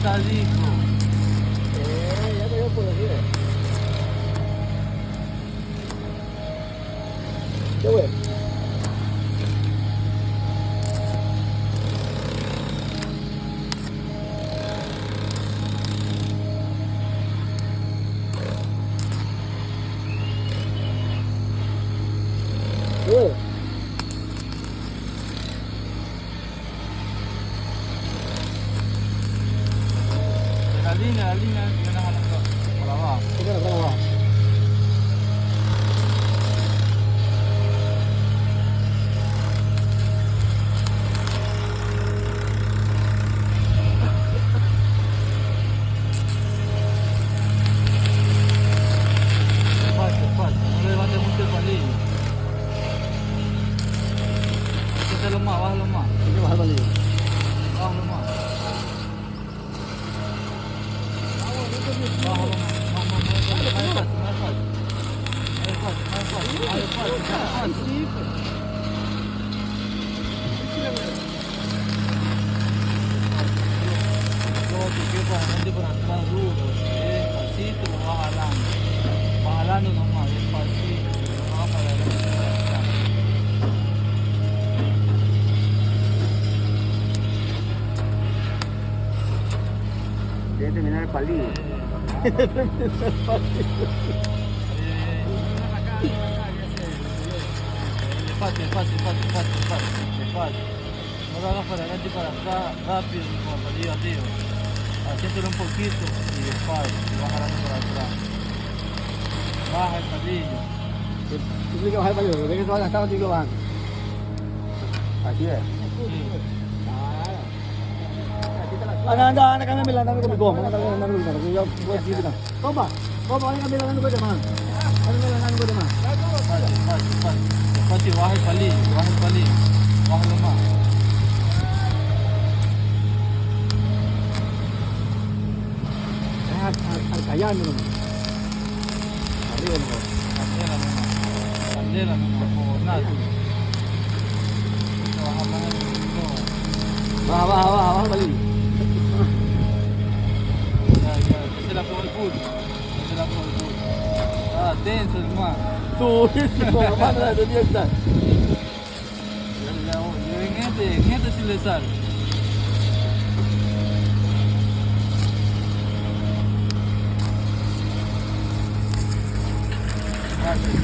sentadito. Ya te veo por aquí. ¿Qué güey? ¿Qué güey? La línea, que nos jalando para abajo. ¿Qué te lo abajo? Despacio, no levante mucho el palillo. Bájalo más, bájalo más. Hay que bajar el palillo. Bájalo más. Bájalo más, más despacio, más despacio. Más despacio. Todo tu cuerpo adelante para atrás duro. Despacito lo vas jalando. Vas jalando nomás, despacito. Lo vas para adelante y para atrás. Debe terminar el palillo. Despacio. No lo hagas para adelante y para atrás, rápido, como palillo arriba. Asiéntelo un poquito y despacio, y vas jalando para atrás. Baja el palillo. Tú tienes que bajar el palillo, pero ves que se va a gastar, tienes que bajar. Así es. Anda, cámbiame la nave con mi goma. Anda, que yo voy a decir. Toma, anda, cámbiame la nave con el man. Cámbiame la nave con el man. Despacio, baja el palillo, bájalo más. Al callarme nomás. Arriba nomás. Candela nomás, como nada. Baja más el palillo. Baja el palillo. Ya, se la pegó el culo. Ah, tenso el man. Durísimo, hermano, la tenía que estar. En este sí le sale. Fácil.